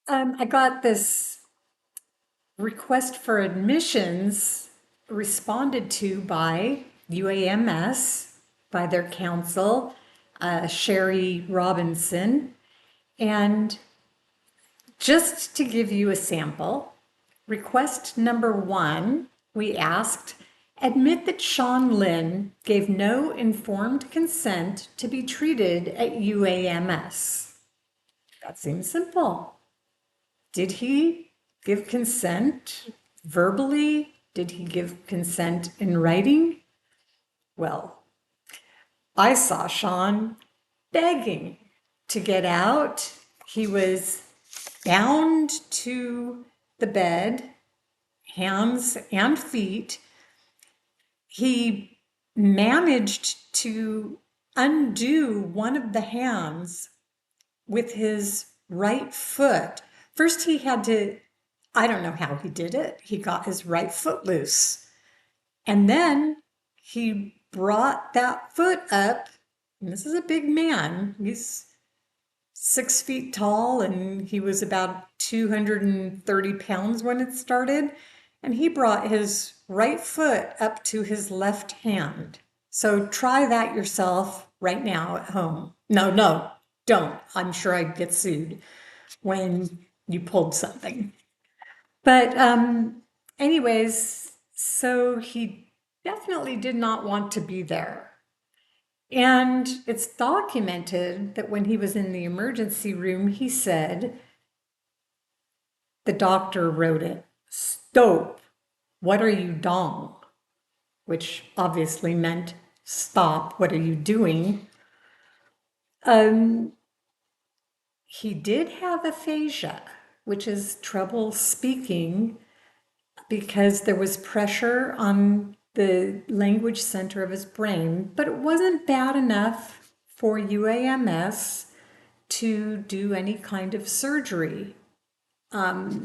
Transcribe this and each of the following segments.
I got this request for admissions responded to by UAMS, by their counsel, Sherry Robinson. And just to give you a sample, request number one, we asked, admit that Sean Lynn gave no informed consent to be treated at UAMS. That seems simple. Did he give consent verbally? Did he give consent in writing? Well, I saw Sean begging to get out. He was bound to the bed, hands and feet. He managed to undo one of the hands with his right foot. First, he had to, I don't know how he did it. He got his right foot loose. And then he brought that foot up. And this is a big man. He's 6 feet tall and he was about 230 pounds when it started. And he brought his right foot up to his left hand. So try that yourself right now at home. No, don't. I'm sure I'd get sued when you pulled something. But anyways, so he definitely did not want to be there. And it's documented that when he was in the emergency room, he said, the doctor wrote it, "Stop, what are you doing?" Which obviously meant, stop, what are you doing? He did have aphasia, which is trouble speaking because there was pressure on the language center of his brain, but it wasn't bad enough for UAMS to do any kind of surgery. The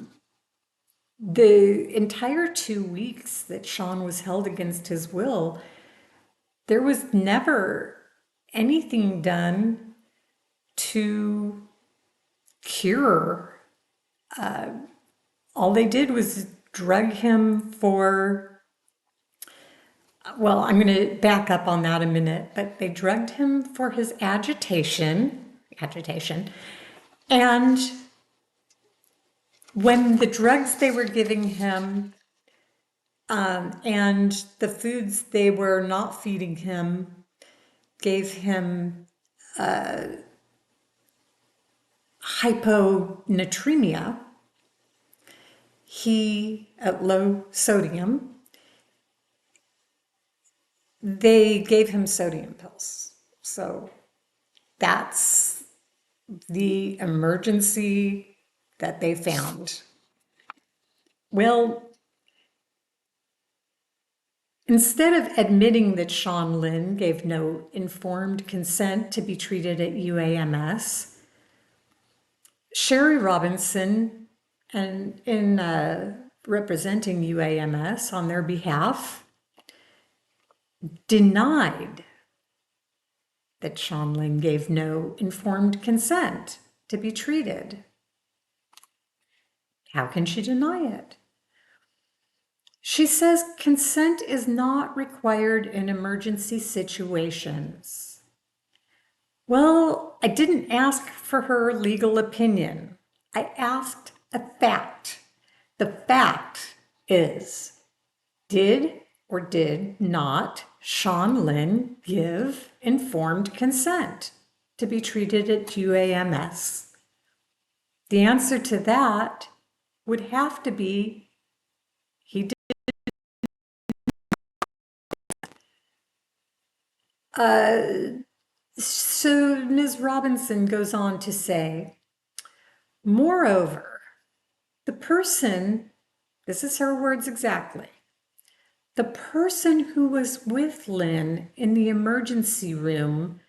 entire 2 weeks that Sean was held against his will, there was never anything done to cure. All they did was drug him for, well, I'm going to back up on that a minute, but they drugged him for his agitation. And when the drugs they were giving him and the foods they were not feeding him gave him hyponatremia, he, at low sodium, they gave him sodium pills. So that's the emergency that they found. Well, instead of admitting that Sean Lynn gave no informed consent to be treated at UAMS, Sherry Robinson, and in representing UAMS on their behalf, denied that Sean Lynn gave no informed consent to be treated. How can she deny it? She says consent is not required in emergency situations. Well, I didn't ask for her legal opinion. I asked a fact. The fact is, did or did not Sean Lynn give informed consent to be treated at UAMS? The answer to that would have to be he did. So Ms. Robinson goes on to say, moreover, the person, this is her words exactly, the person who was with Lynn in the emergency room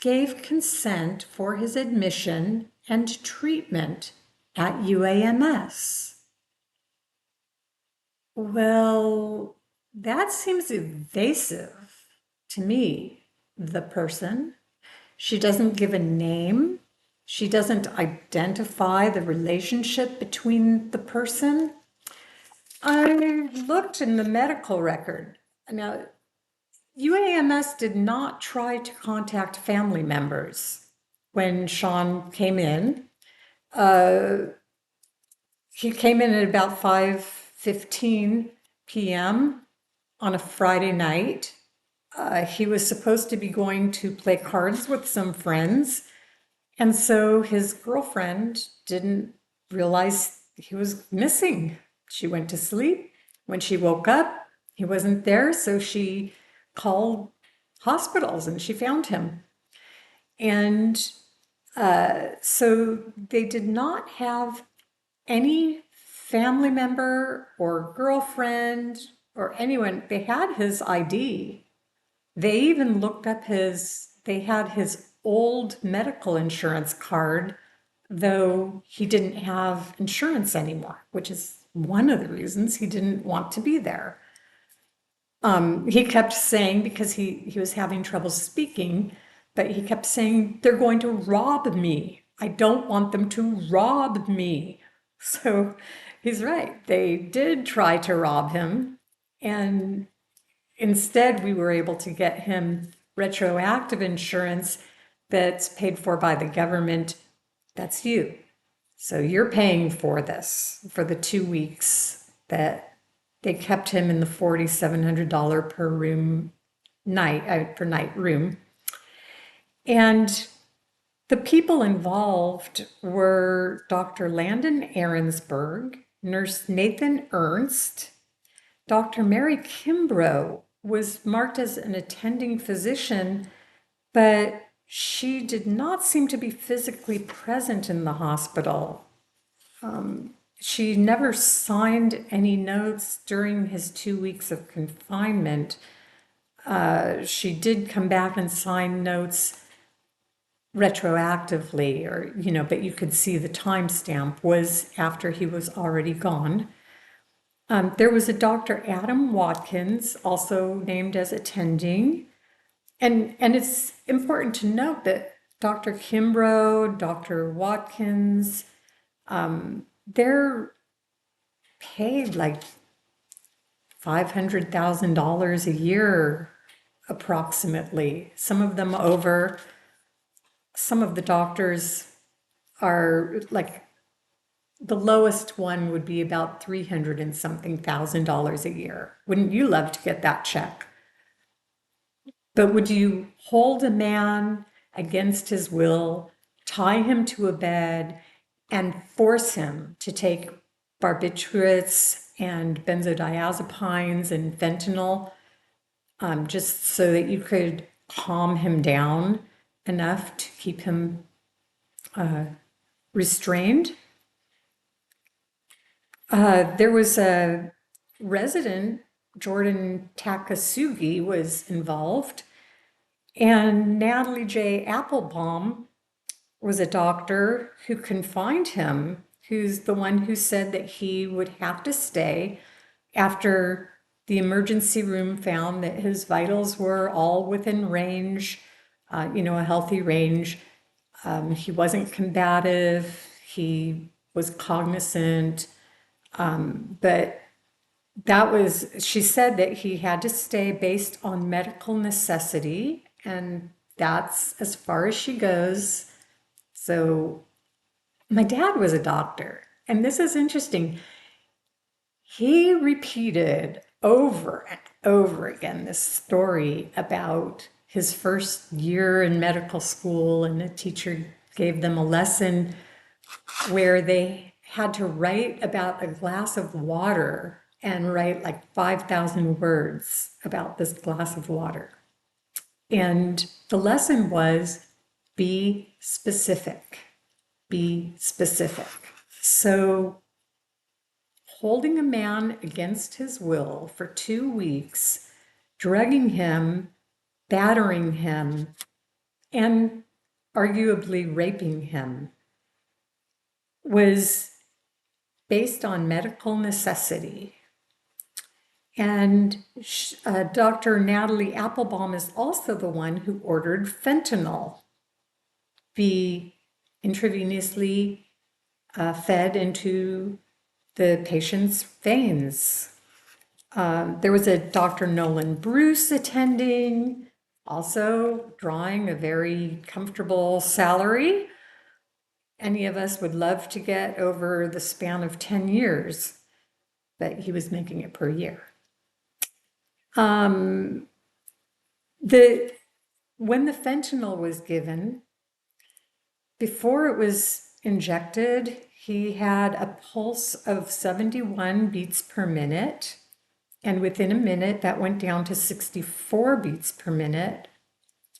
gave consent for his admission and treatment at UAMS. Well, that seems evasive to me. The person. She doesn't give a name. She doesn't identify the relationship between the person. I looked in the medical record. Now, UAMS did not try to contact family members when Sean came in. He came in at about 5:15 p.m. on a Friday night. He was supposed to be going to play cards with some friends. And so his girlfriend didn't realize he was missing. She went to sleep. When she woke up, he wasn't there. So she called hospitals and she found him. And so they did not have any family member or girlfriend or anyone. They had his ID. They even looked up they had his old medical insurance card, though he didn't have insurance anymore, which is one of the reasons he didn't want to be there. He kept saying, because he was having trouble speaking, but he kept saying, they're going to rob me. I don't want them to rob me. So he's right. They did try to rob him. And instead, we were able to get him retroactive insurance that's paid for by the government. That's you. So you're paying for this for the 2 weeks that they kept him in the $4,700 per room night, per night room. And the people involved were Dr. Landon Ahrensberg, Nurse Nathan Ernst, Dr. Mary Kimbrough was marked as an attending physician, but she did not seem to be physically present in the hospital. She never signed any notes during his 2 weeks of confinement. She did come back and sign notes retroactively, or, but you could see the timestamp was after he was already gone. There was a Dr. Adam Watkins, also named as attending. And it's important to note that Dr. Kimbrough, Dr. Watkins, they're paid like $500,000 a year, approximately. Some of them over. Some of the doctors are like, the lowest one would be about $300 and something thousand a year. Wouldn't you love to get that check? But would you hold a man against his will, tie him to a bed, and force him to take barbiturates and benzodiazepines and fentanyl, just so that you could calm him down enough to keep him restrained? There was a resident, Jordan Takasugi, was involved, and Natalie J. Applebaum was a doctor who confined him, who's the one who said that he would have to stay after the emergency room found that his vitals were all within range, a healthy range. He wasn't combative, he was cognizant, but she said that he had to stay based on medical necessity, and that's as far as she goes. So my dad was a doctor, and this is interesting. He repeated over and over again this story about his first year in medical school, and the teacher gave them a lesson where they had to write about a glass of water and write like 5,000 words about this glass of water. And the lesson was, be specific. Be specific. So holding a man against his will for 2 weeks, drugging him, battering him, and arguably raping him was based on medical necessity. And Dr. Natalie Applebaum is also the one who ordered fentanyl be intravenously fed into the patient's veins. There was a Dr. Nolan Bruce attending, also drawing a very comfortable salary. Any of us would love to get over the span of 10 years, but he was making it per year. When the fentanyl was given, before it was injected, he had a pulse of 71 beats per minute. And within a minute, that went down to 64 beats per minute.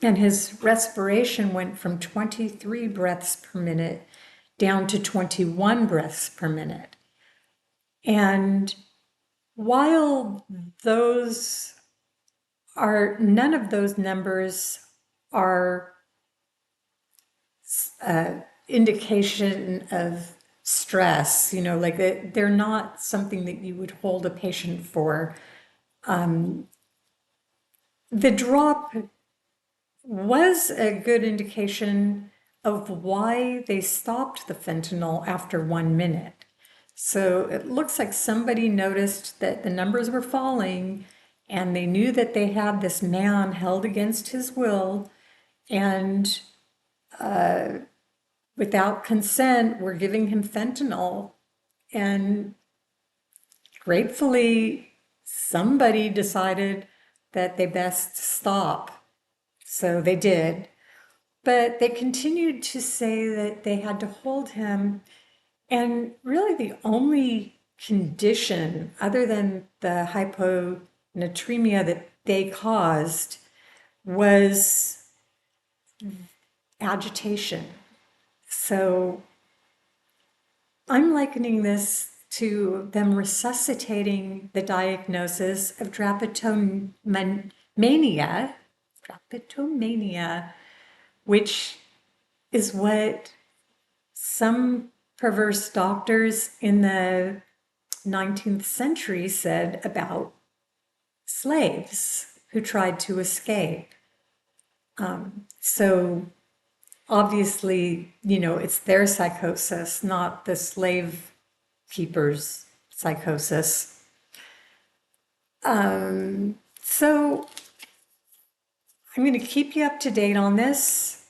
And his respiration went from 23 breaths per minute down to 21 breaths per minute. And while none of those numbers are indication of stress, like they're not something that you would hold a patient for. The drop was a good indication of why they stopped the fentanyl after 1 minute. So it looks like somebody noticed that the numbers were falling and they knew that they had this man held against his will and without consent were giving him fentanyl. And gratefully, somebody decided that they best stop. So they did. But they continued to say that they had to hold him. And really, the only condition other than the hyponatremia that they caused was agitation. So I'm likening this to them resuscitating the diagnosis of drapetomania, which is what some perverse doctors in the 19th century said about slaves who tried to escape. So obviously, it's their psychosis, not the slave keeper's psychosis. So I'm going to keep you up to date on this.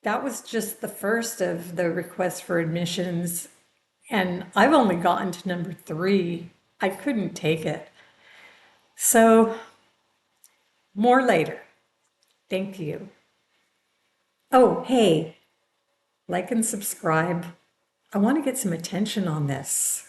That was just the first of the requests for admissions, and I've only gotten to number 3. I couldn't take it. So, more later. Thank you. Oh, hey, like and subscribe. I want to get some attention on this.